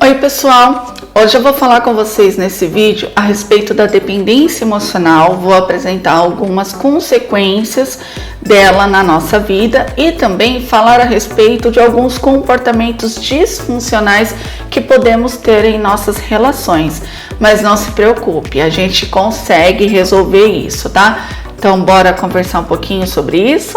Oi pessoal, hoje eu vou falar com vocês nesse vídeo a respeito da dependência emocional. Vou apresentar algumas consequências dela na nossa vida e também falar a respeito de alguns comportamentos disfuncionais que podemos ter em nossas relações. Mas não se preocupe, a gente consegue resolver isso, tá? Então bora conversar um pouquinho sobre isso?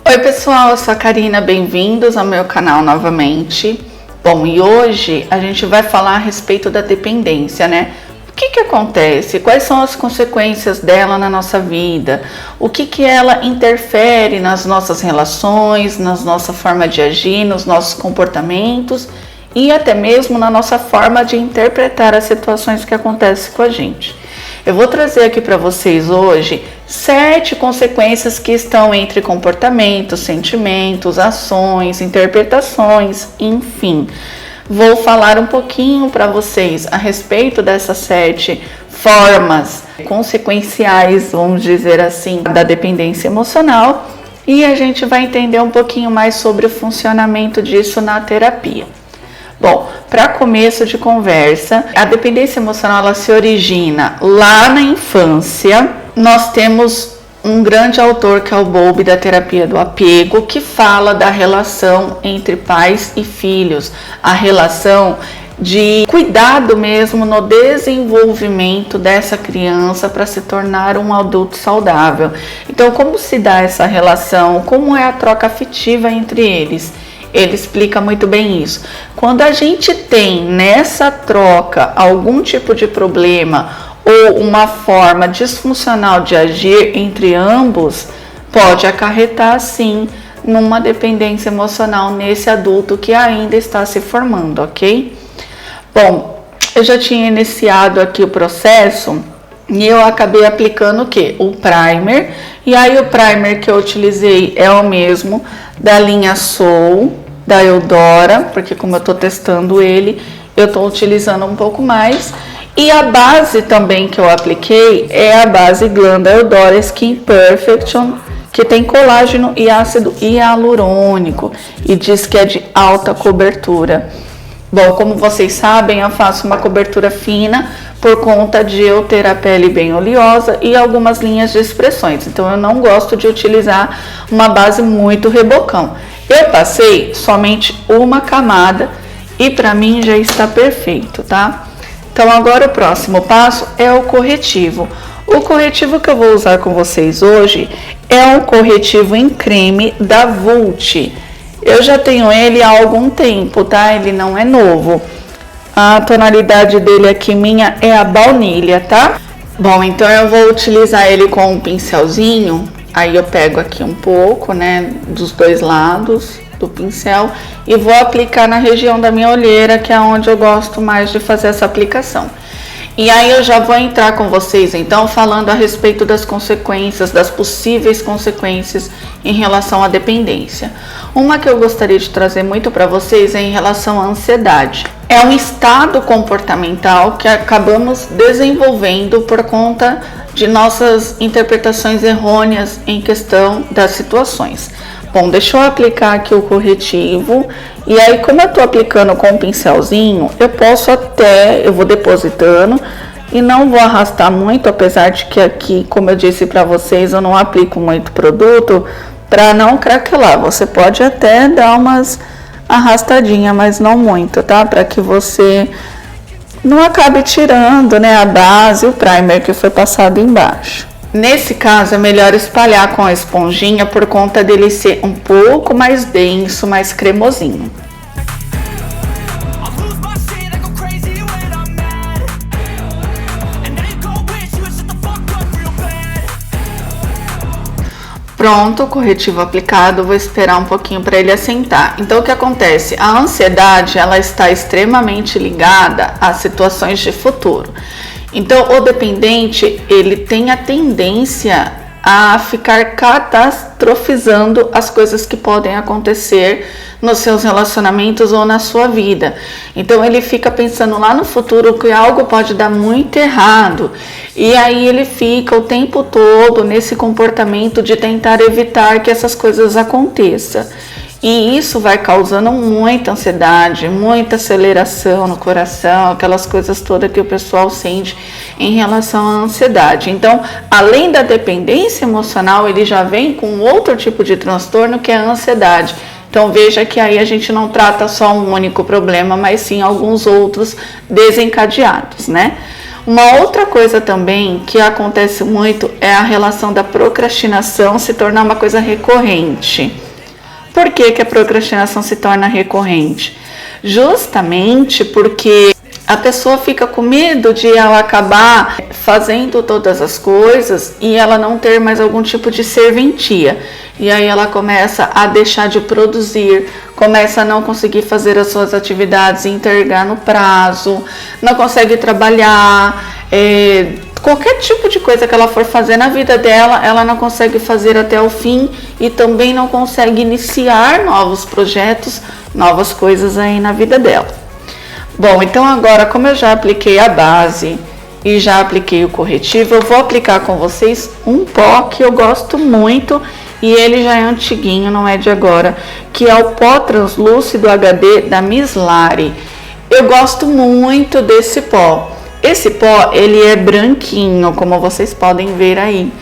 Oi pessoal, eu sou a Karina, bem-vindos ao meu canal novamente. Bom, e hoje a gente vai falar a respeito da dependência, né? O que acontece? Quais são as consequências dela na nossa vida? O que ela interfere nas nossas relações, na nossa forma de agir, nos nossos comportamentos e até mesmo na nossa forma de interpretar as situações que acontecem com a gente. Eu vou trazer aqui para vocês hoje 7 consequências que estão entre comportamentos, sentimentos, ações, interpretações, enfim. Vou falar um pouquinho para vocês a respeito dessas 7 formas consequenciais, vamos dizer assim, da dependência emocional e a gente vai entender um pouquinho mais sobre o funcionamento disso na terapia. Bom, para começo de conversa, a dependência emocional ela se origina lá na infância. Nós temos um grande autor que é o Bowlby da terapia do apego, que fala da relação entre pais e filhos, a relação de cuidado mesmo no desenvolvimento dessa criança para se tornar um adulto saudável. Então, como se dá essa relação? Como é a troca afetiva entre eles? Ele explica muito bem isso. Quando a gente tem nessa troca algum tipo de problema ou uma forma disfuncional de agir entre ambos, pode acarretar sim numa dependência emocional nesse adulto que ainda está se formando, ok? Bom, eu já tinha iniciado aqui o processo e eu acabei aplicando o quê? O primer. E aí o primer que eu utilizei é o mesmo da linha Soul, da Eudora, porque como eu tô testando ele, eu tô utilizando um pouco mais. E a base também que eu apliquei é a base Glanda Eudora Skin Perfection, que tem colágeno e ácido hialurônico e diz que é de alta cobertura. Bom, como vocês sabem, eu faço uma cobertura fina por conta de eu ter a pele bem oleosa e algumas linhas de expressões. Então, eu não gosto de utilizar uma base muito rebocão. Eu passei somente uma camada e para mim já está perfeito, tá? Então, agora o próximo passo é o corretivo. O corretivo que eu vou usar com vocês hoje é um corretivo em creme da Vult. Eu já tenho ele há algum tempo, tá? Ele não é novo. A tonalidade dele aqui minha é a baunilha, tá? Bom, então eu vou utilizar ele com um pincelzinho. Aí eu pego aqui um pouco, né, dos dois lados do pincel e vou aplicar na região da minha olheira, que é onde eu gosto mais de fazer essa aplicação. E aí eu já vou entrar com vocês, então, falando a respeito das consequências, das possíveis consequências em relação à dependência. Uma que eu gostaria de trazer muito para vocês é em relação à ansiedade. É um estado comportamental que acabamos desenvolvendo por conta de nossas interpretações errôneas em questão das situações. Bom, deixa eu aplicar aqui o corretivo e aí como eu tô aplicando com o pincelzinho, eu vou depositando e não vou arrastar muito, apesar de que aqui, como eu disse para vocês, eu não aplico muito produto para não craquelar. Você pode até dar umas arrastadinhas, mas não muito, tá? Para que você não acabe tirando, né, a base, o primer que foi passado embaixo. Nesse caso é melhor espalhar com a esponjinha por conta dele ser um pouco mais denso, mais cremosinho. Pronto, o corretivo aplicado, vou esperar um pouquinho para ele assentar. Então, o que acontece? A ansiedade, ela está extremamente ligada a situações de futuro. Então, o dependente, ele tem a tendência a ficar catastrofizando as coisas que podem acontecer nos seus relacionamentos ou na sua vida. Então ele fica pensando lá no futuro que algo pode dar muito errado, e aí ele fica o tempo todo nesse comportamento de tentar evitar que essas coisas aconteçam. E isso vai causando muita ansiedade, muita aceleração no coração, aquelas coisas todas que o pessoal sente em relação à ansiedade. Então, além da dependência emocional, ele já vem com outro tipo de transtorno, que é a ansiedade. Então, veja que aí a gente não trata só um único problema, mas sim alguns outros desencadeados, né? Uma outra coisa também que acontece muito é a relação da procrastinação se tornar uma coisa recorrente. Por que a procrastinação se torna recorrente? Justamente porque a pessoa fica com medo de ela acabar fazendo todas as coisas e ela não ter mais algum tipo de serventia. E aí ela começa a deixar de produzir, começa a não conseguir fazer as suas atividades e entregar no prazo, não consegue trabalhar, qualquer tipo de coisa que ela for fazer na vida dela, ela não consegue fazer até o fim e também não consegue iniciar novos projetos, novas coisas aí na vida dela. Bom, então agora, como eu já apliquei a base e já apliquei o corretivo, eu vou aplicar com vocês um pó que eu gosto muito e ele já é antiguinho, não é de agora, que é o pó translúcido HD da Mislari. Eu gosto muito desse pó. Esse pó, ele é branquinho, como vocês podem ver aí.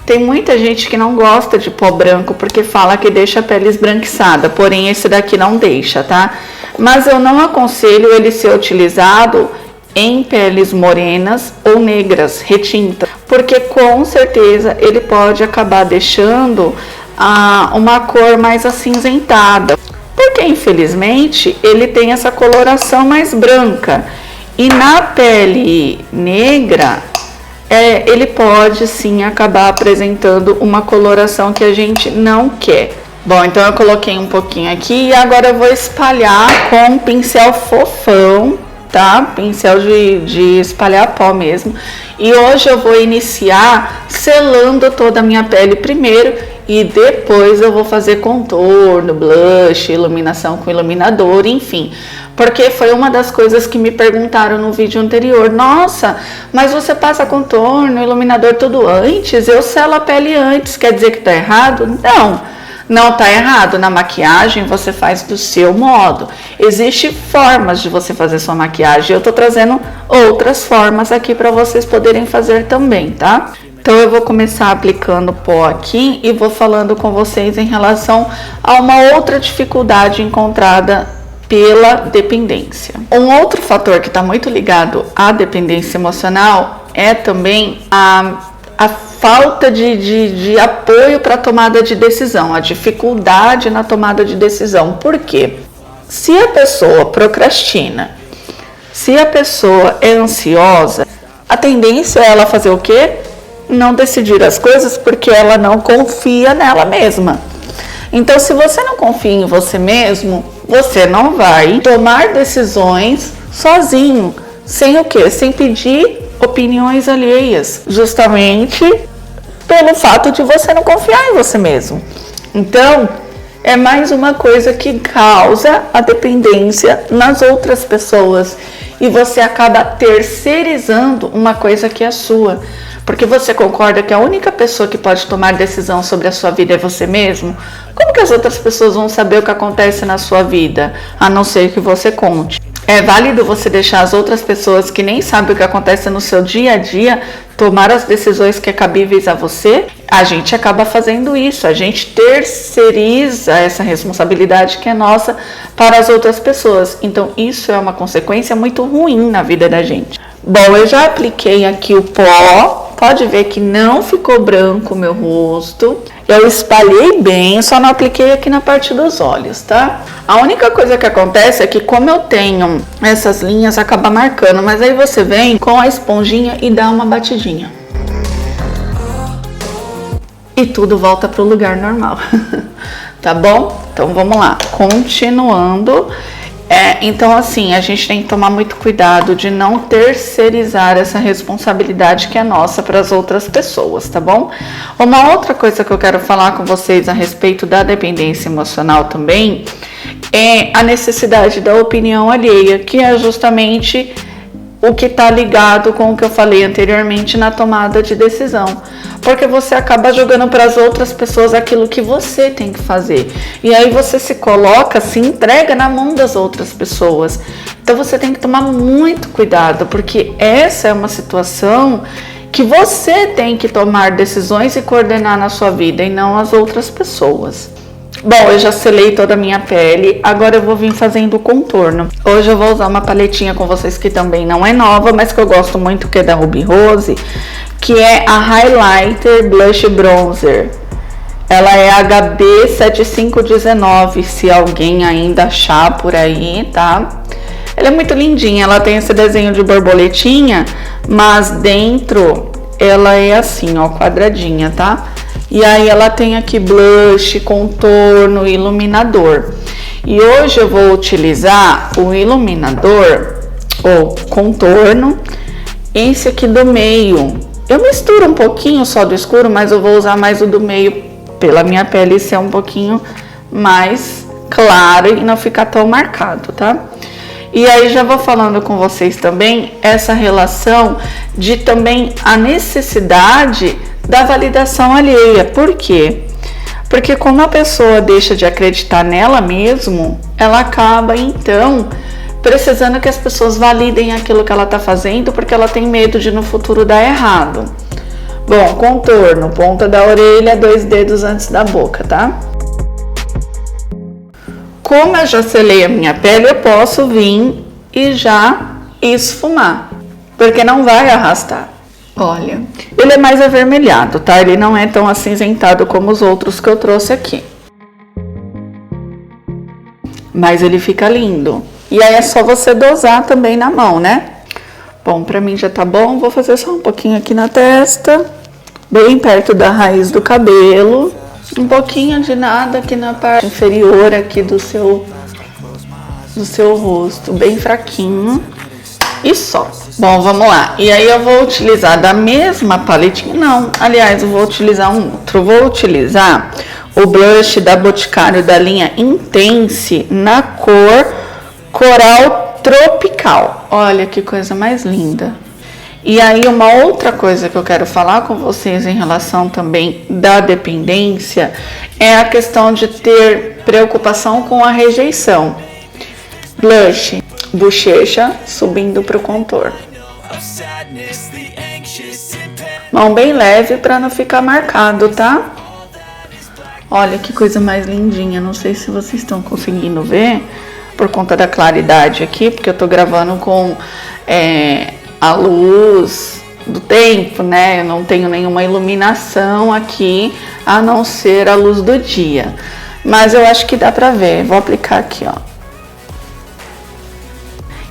Tem muita gente que não gosta de pó branco porque fala que deixa a pele esbranquiçada, porém esse daqui não deixa, tá? Mas eu não aconselho ele ser utilizado em peles morenas ou negras, retintas, porque com certeza ele pode acabar deixando uma cor mais acinzentada, porque infelizmente ele tem essa coloração mais branca. E na pele negra, ele pode sim acabar apresentando uma coloração que a gente não quer. Bom, então eu coloquei um pouquinho aqui e agora eu vou espalhar com um pincel fofão, tá? Pincel de espalhar pó mesmo. E hoje eu vou iniciar selando toda a minha pele primeiro e depois eu vou fazer contorno, blush, iluminação com iluminador, enfim. Porque foi uma das coisas que me perguntaram no vídeo anterior. Nossa, mas você passa contorno, iluminador tudo antes? Eu selo a pele antes, quer dizer que tá errado? Não tá errado. Na maquiagem você faz do seu modo. Existem formas de você fazer sua maquiagem. Eu tô trazendo outras formas aqui para vocês poderem fazer também, tá? Então eu vou começar aplicando pó aqui e vou falando com vocês em relação a uma outra dificuldade encontrada pela dependência. Um outro fator que está muito ligado à dependência emocional é também a falta de apoio para a tomada de decisão, a dificuldade na tomada de decisão. Por quê? Se a pessoa procrastina, se a pessoa é ansiosa, a tendência é ela fazer o quê? Não decidir as coisas porque ela não confia nela mesma. Então, se você não confia em você mesmo, você não vai tomar decisões sozinho. Sem o quê? Sem pedir opiniões alheias. Justamente pelo fato de você não confiar em você mesmo. Então, é mais uma coisa que causa a dependência nas outras pessoas. E você acaba terceirizando uma coisa que é sua. Porque você concorda que a única pessoa que pode tomar decisão sobre a sua vida é você mesmo? Como que as outras pessoas vão saber o que acontece na sua vida, a não ser que você conte? É válido você deixar as outras pessoas que nem sabem o que acontece no seu dia a dia tomar as decisões que é cabíveis a você? A gente acaba fazendo isso, a gente terceiriza essa responsabilidade que é nossa para as outras pessoas. Então isso é uma consequência muito ruim na vida da gente. Bom, eu já apliquei aqui o pó, pode ver que não ficou branco o meu rosto. Eu espalhei bem, só não apliquei aqui na parte dos olhos, tá? A única coisa que acontece é que como eu tenho essas linhas, acaba marcando, mas aí você vem com a esponjinha e dá uma batidinha. E tudo volta pro lugar normal, tá bom? Então vamos lá, continuando. Então, assim, a gente tem que tomar muito cuidado de não terceirizar essa responsabilidade que é nossa para as outras pessoas, tá bom? Uma outra coisa que eu quero falar com vocês a respeito da dependência emocional também é a necessidade da opinião alheia, que é justamente o que está ligado com o que eu falei anteriormente na tomada de decisão. Porque você acaba jogando para as outras pessoas aquilo que você tem que fazer. E aí você se coloca, se entrega na mão das outras pessoas. Então você tem que tomar muito cuidado, porque essa é uma situação que você tem que tomar decisões e coordenar na sua vida e não as outras pessoas. Bom, eu já selei toda a minha pele, agora eu vou vir fazendo o contorno. Hoje eu vou usar uma paletinha com vocês que também não é nova, mas que eu gosto muito, que é da Ruby Rose, que é a Highlighter Blush Bronzer. Ela é HB7519, se alguém ainda achar por aí, tá? Ela é muito lindinha, ela tem esse desenho de borboletinha, mas dentro ela é assim, ó, quadradinha, tá? E aí ela tem aqui blush, contorno, iluminador. E hoje eu vou utilizar o iluminador, ou contorno, esse aqui do meio. Eu misturo um pouquinho só do escuro, mas eu vou usar mais o do meio pela minha pele ser um pouquinho mais claro e não ficar tão marcado, tá? E aí já vou falando com vocês também essa relação de também a necessidade da validação alheia. Por quê? Porque quando a pessoa deixa de acreditar nela mesmo, ela acaba então precisando que as pessoas validem aquilo que ela está fazendo, porque ela tem medo de no futuro dar errado. Bom, contorno, ponta da orelha, 2 dedos antes da boca, tá? Como eu já selei a minha pele, eu posso vir e já esfumar, porque não vai arrastar. Olha, ele é mais avermelhado, tá? Ele não é tão acinzentado como os outros que eu trouxe aqui. Mas ele fica lindo. E aí é só você dosar também na mão, né? Bom, pra mim já tá bom. Vou fazer só um pouquinho aqui na testa, bem perto da raiz do cabelo. Um pouquinho de nada aqui na parte inferior aqui do seu rosto, bem fraquinho. E só. Bom, vamos lá. E aí eu vou utilizar da mesma paletinha. Não, aliás, eu vou utilizar um outro. Vou utilizar o blush da Boticário da linha Intense na cor Coral Tropical. Olha que coisa mais linda. E aí uma outra coisa que eu quero falar com vocês em relação também da dependência é a questão de ter preocupação com a rejeição. Blush, bochecha subindo para o contorno. Mão bem leve para não ficar marcado, tá? Olha que coisa mais lindinha. Não sei se vocês estão conseguindo ver por conta da claridade aqui, porque eu tô gravando com a luz do tempo, né? Eu não tenho nenhuma iluminação aqui, a não ser a luz do dia. Mas eu acho que dá pra ver. Vou aplicar aqui, ó.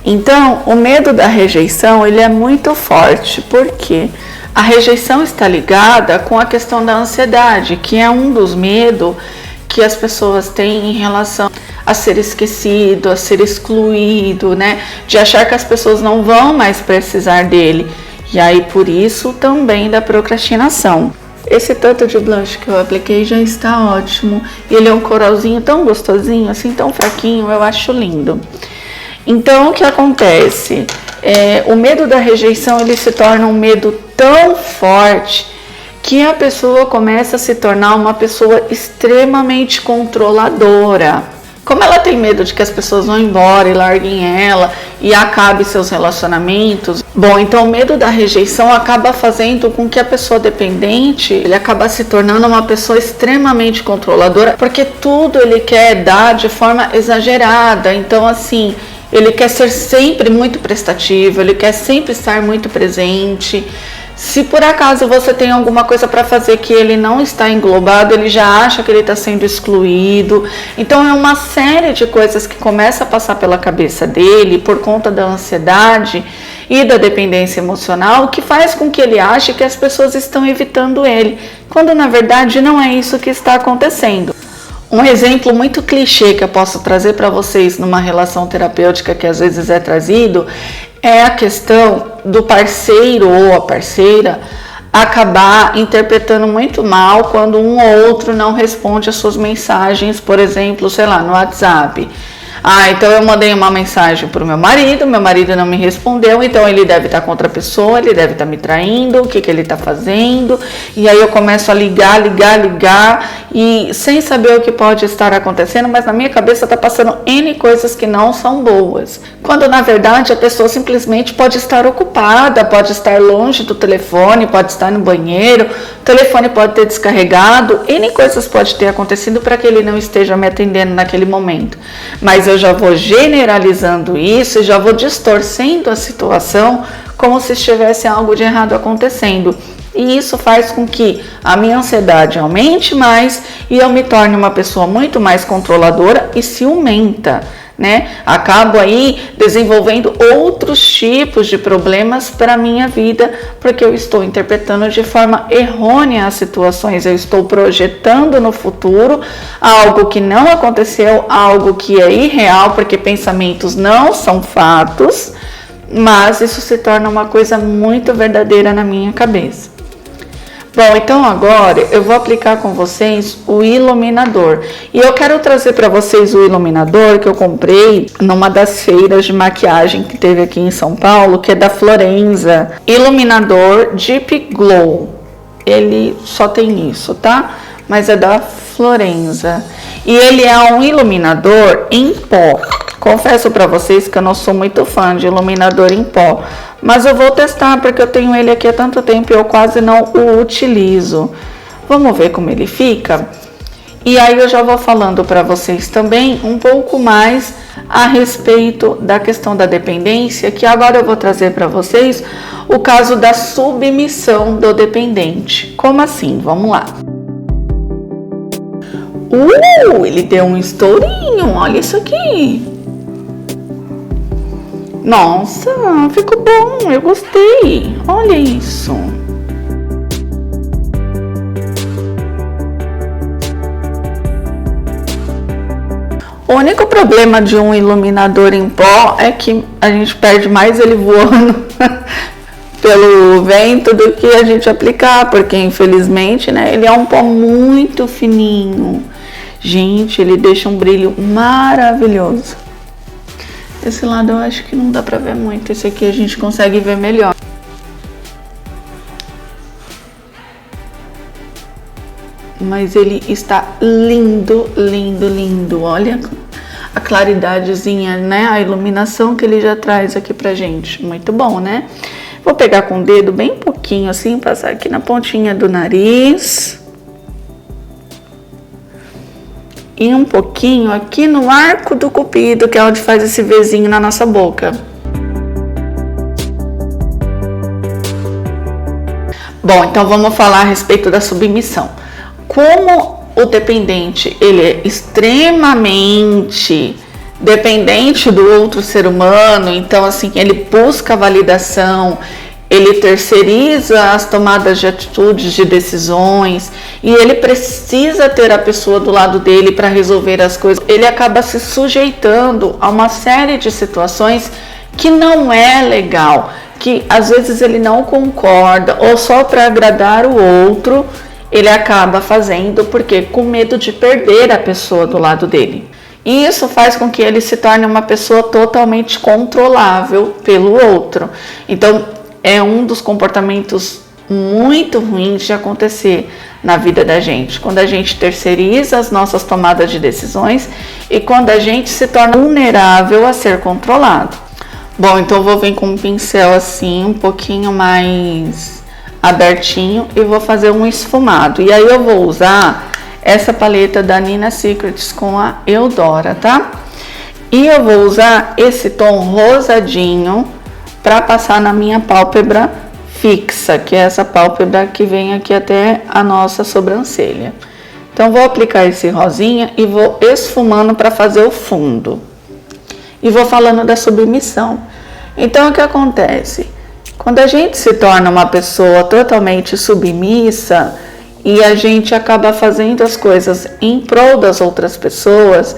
Então, o medo da rejeição, ele é muito forte, porque a rejeição está ligada com a questão da ansiedade, que é um dos medos que as pessoas têm em relação a ser esquecido, a ser excluído, né? De achar que as pessoas não vão mais precisar dele. E aí, por isso, também da procrastinação. Esse tanto de blush que eu apliquei já está ótimo. E ele é um coralzinho tão gostosinho, assim, tão fraquinho, eu acho lindo. Então, o que acontece? O medo da rejeição, ele se torna um medo tão forte que a pessoa começa a se tornar uma pessoa extremamente controladora. Como ela tem medo de que as pessoas vão embora e larguem ela e acabe seus relacionamentos, bom, então o medo da rejeição acaba fazendo com que a pessoa dependente, ele acaba se tornando uma pessoa extremamente controladora, porque tudo ele quer dar de forma exagerada. Então, assim, ele quer ser sempre muito prestativo, ele quer sempre estar muito presente. Se por acaso você tem alguma coisa para fazer que ele não está englobado, ele já acha que ele está sendo excluído. Então é uma série de coisas que começa a passar pela cabeça dele por conta da ansiedade e da dependência emocional, que faz com que ele ache que as pessoas estão evitando ele, quando na verdade não é isso que está acontecendo. Um exemplo muito clichê que eu posso trazer para vocês numa relação terapêutica que às vezes é trazido é a questão do parceiro ou a parceira acabar interpretando muito mal quando um ou outro não responde às suas mensagens, por exemplo, sei lá, no WhatsApp. Então eu mandei uma mensagem para o meu marido não me respondeu, então ele deve estar com outra pessoa, ele deve estar me traindo, o que ele está fazendo? E aí eu começo a ligar, e sem saber o que pode estar acontecendo, mas na minha cabeça está passando N coisas que não são boas. Quando na verdade a pessoa simplesmente pode estar ocupada, pode estar longe do telefone, pode estar no banheiro, o telefone pode ter descarregado, N coisas pode ter acontecido para que ele não esteja me atendendo naquele momento. Mas eu já vou generalizando isso, já vou distorcendo a situação como se estivesse algo de errado acontecendo. E isso faz com que a minha ansiedade aumente mais e eu me torne uma pessoa muito mais controladora e ciumenta, né? Acabo aí desenvolvendo outros tipos de problemas para a minha vida, porque eu estou interpretando de forma errônea as situações, eu estou projetando no futuro algo que não aconteceu, algo que é irreal, porque pensamentos não são fatos, mas isso se torna uma coisa muito verdadeira na minha cabeça. Bom, então agora eu vou aplicar com vocês o iluminador. E eu quero trazer para vocês o iluminador que eu comprei numa das feiras de maquiagem que teve aqui em São Paulo, que é da Florenza. Iluminador Deep Glow. Ele só tem isso, tá? Mas é da Florenza. E ele é um iluminador em pó. Confesso para vocês que eu não sou muito fã de iluminador em pó, mas eu vou testar porque eu tenho ele aqui há tanto tempo e eu quase não o utilizo. Vamos ver como ele fica? E aí eu já vou falando para vocês também um pouco mais a respeito da questão da dependência, que agora eu vou trazer para vocês o caso da submissão do dependente. Como assim? Vamos lá. Ele deu um estourinho, olha isso aqui. Nossa, ficou bom, eu gostei. Olha isso. O único problema de um iluminador em pó é que a gente perde mais ele voando pelo vento do que a gente aplicar, porque infelizmente, né, ele é um pó muito fininho. Gente, ele deixa um brilho maravilhoso. Esse lado eu acho que não dá pra ver muito. Esse aqui a gente consegue ver melhor. Mas ele está lindo, lindo, lindo. Olha a claridadezinha, né? A iluminação que ele já traz aqui pra gente. Muito bom, né? Vou pegar com o dedo bem pouquinho assim, passar aqui na pontinha do nariz. E um pouquinho aqui no arco do cupido, que é onde faz esse Vzinho na nossa boca. Bom, então vamos falar a respeito da submissão. Como o dependente, ele é extremamente dependente do outro ser humano, então assim, ele busca validação, ele terceiriza as tomadas de atitudes, de decisões, e ele precisa ter a pessoa do lado dele para resolver as coisas. Ele acaba se sujeitando a uma série de situações que não é legal, que às vezes ele não concorda, ou só para agradar o outro, ele acaba fazendo, porque com medo de perder a pessoa do lado dele. E isso faz com que ele se torne uma pessoa totalmente controlável pelo outro. Então, é um dos comportamentos muito ruins de acontecer na vida da gente, quando a gente terceiriza as nossas tomadas de decisões e quando a gente se torna vulnerável a ser controlado. Bom, então eu vou vir com um pincel assim, um pouquinho mais abertinho e vou fazer um esfumado. E aí eu vou usar essa paleta da Nina Secrets com a Eudora, tá? E eu vou usar esse tom rosadinho para passar na minha pálpebra fixa, que é essa pálpebra que vem aqui até a nossa sobrancelha. Então vou aplicar esse rosinha e vou esfumando para fazer o fundo. E vou falando da submissão. Então o que acontece? Quando a gente se torna uma pessoa totalmente submissa, e a gente acaba fazendo as coisas em prol das outras pessoas,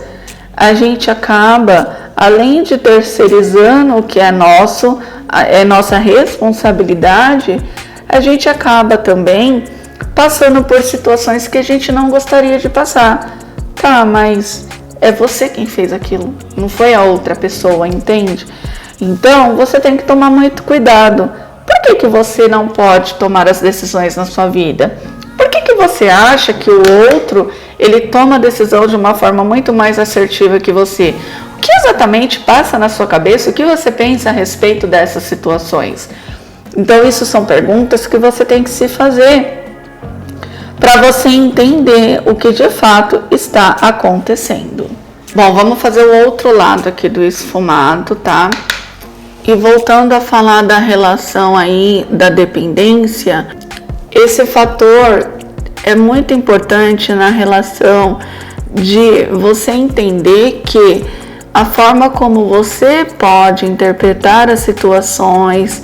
a gente acaba, além de terceirizando o que é nosso, é nossa responsabilidade, a gente acaba também passando por situações que a gente não gostaria de passar. Tá, mas é você quem fez aquilo, não foi a outra pessoa, entende? Então, você tem que tomar muito cuidado. Por que você não pode tomar as decisões na sua vida? Por que você acha que o outro, ele toma a decisão de uma forma muito mais assertiva que você? O que exatamente passa na sua cabeça? O que você pensa a respeito dessas situações? Então, isso são perguntas que você tem que se fazer para você entender o que de fato está acontecendo. Bom, vamos fazer o outro lado aqui do esfumado, tá? E voltando a falar da relação aí da dependência, esse fator é muito importante na relação de você entender que a forma como você pode interpretar as situações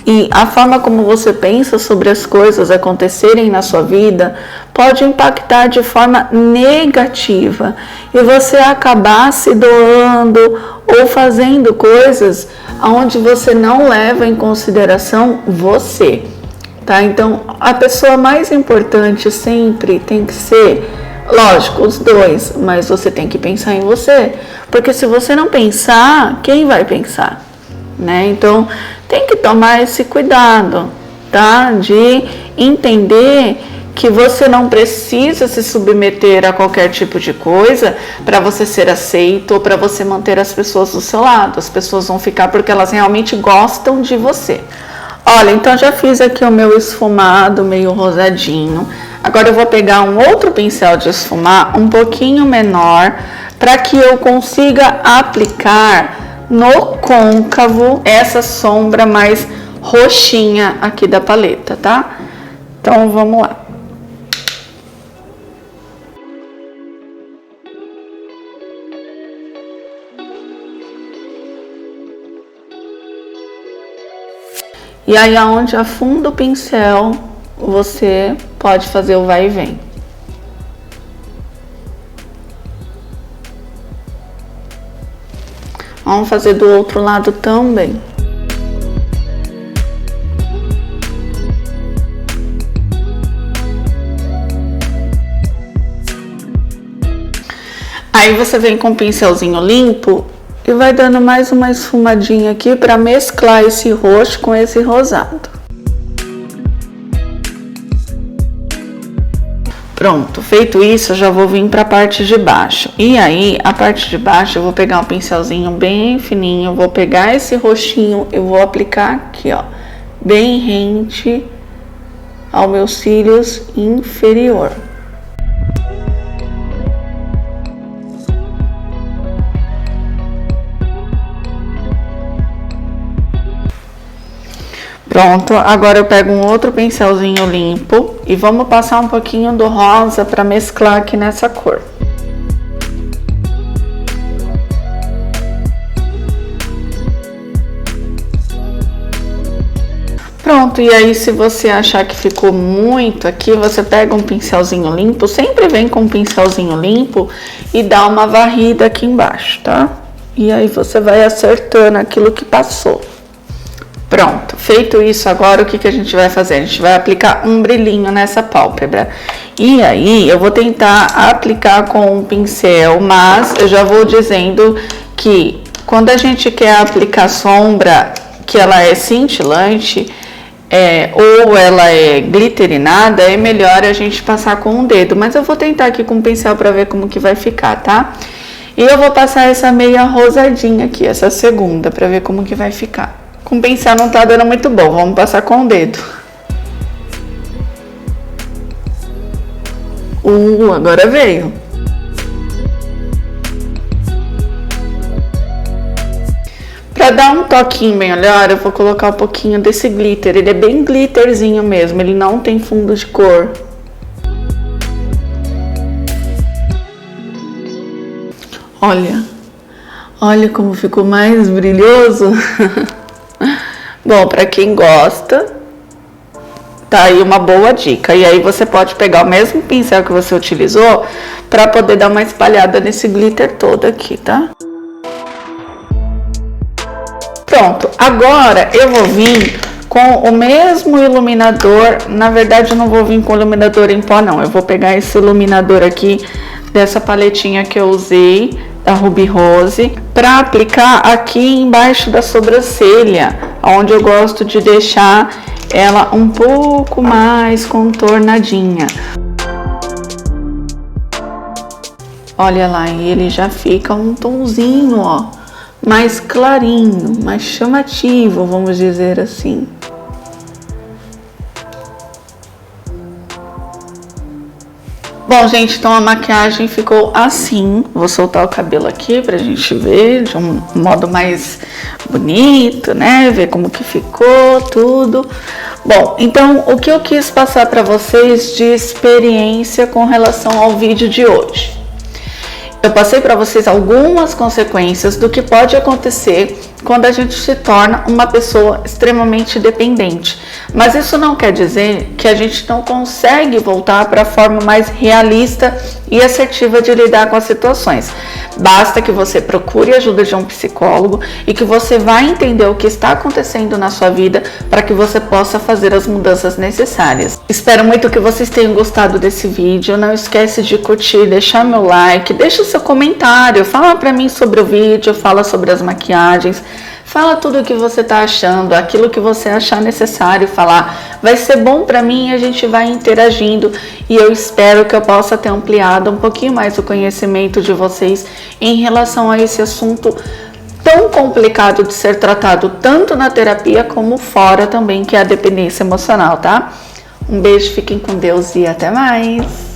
e a forma como você pensa sobre as coisas acontecerem na sua vida pode impactar de forma negativa e você acabar se doando ou fazendo coisas onde você não leva em consideração você, tá? Então, a pessoa mais importante sempre tem que ser, lógico, os dois, mas você tem que pensar em você, porque se você não pensar, quem vai pensar, né? Então, tem que tomar esse cuidado, tá? De entender que você não precisa se submeter a qualquer tipo de coisa para você ser aceito ou para você manter as pessoas do seu lado. As pessoas vão ficar porque elas realmente gostam de você. Olha, então já fiz aqui o meu esfumado meio rosadinho. Agora eu vou pegar um outro pincel de esfumar um pouquinho menor para que eu consiga aplicar no côncavo essa sombra mais roxinha aqui da paleta, tá? Então vamos lá. E aí, aonde afunda o pincel, você pode fazer o vai e vem. Vamos fazer do outro lado também. Aí você vem com o pincelzinho limpo e vai dando mais uma esfumadinha aqui para mesclar esse roxo com esse rosado. Pronto, feito isso, eu já vou vir para a parte de baixo. E aí, a parte de baixo, eu vou pegar um pincelzinho bem fininho, vou pegar esse roxinho, eu vou aplicar aqui, ó, bem rente aos meus cílios inferior. Pronto, agora eu pego um outro pincelzinho limpo e vamos passar um pouquinho do rosa para mesclar aqui nessa cor. Pronto, e aí se você achar que ficou muito aqui, você pega um pincelzinho limpo, sempre vem com um pincelzinho limpo e dá uma varrida aqui embaixo, tá? E aí você vai acertando aquilo que passou. Pronto, feito isso agora, o que a gente vai fazer? A gente vai aplicar um brilhinho nessa pálpebra. E aí, eu vou tentar aplicar com um pincel, mas eu já vou dizendo que quando a gente quer aplicar sombra, que ela é cintilante, ou ela é glitterinada, é melhor a gente passar com o dedo. Mas eu vou tentar aqui com o pincel para ver como que vai ficar, tá? E eu vou passar essa meia rosadinha aqui, essa segunda, para ver como que vai ficar. Com o pincel não tá dando muito bom, vamos passar com o dedo. Agora veio. Pra dar um toquinho melhor, eu vou colocar um pouquinho desse glitter. Ele é bem glitterzinho mesmo, ele não tem fundo de cor. Olha como ficou mais brilhoso. Bom, para quem gosta, Tá aí uma boa dica. E aí você pode pegar o mesmo pincel que você utilizou para poder dar uma espalhada nesse glitter todo aqui, tá? Pronto, agora eu vou vir com o mesmo iluminador. Na verdade eu não vou vir com iluminador em pó não, eu vou pegar esse iluminador aqui dessa paletinha que eu usei, da Ruby Rose, para aplicar aqui embaixo da sobrancelha, onde eu gosto de deixar ela um pouco mais contornadinha. Olha lá, e ele já fica um tonzinho, ó, mais clarinho, mais chamativo, vamos dizer assim. Bom, gente, então a maquiagem ficou assim. Vou soltar o cabelo aqui pra gente ver de um modo mais bonito, né? Ver como que ficou tudo. Bom, então o que eu quis passar pra vocês de experiência com relação ao vídeo de hoje? Eu passei para vocês algumas consequências do que pode acontecer quando a gente se torna uma pessoa extremamente dependente. Mas isso não quer dizer que a gente não consegue voltar para a forma mais realista e assertiva de lidar com as situações. Basta que você procure a ajuda de um psicólogo e que você vai entender o que está acontecendo na sua vida para que você possa fazer as mudanças necessárias. Espero muito que vocês tenham gostado desse vídeo. Não esquece de curtir, deixar meu like, deixa o seu comentário, fala para mim sobre o vídeo, fala sobre as maquiagens. Fala tudo o que você tá achando, aquilo que você achar necessário falar. Vai ser bom para mim e a gente vai interagindo. E eu espero que eu possa ter ampliado um pouquinho mais o conhecimento de vocês em relação a esse assunto tão complicado de ser tratado tanto na terapia como fora também, que é a dependência emocional, tá? Um beijo, fiquem com Deus e até mais!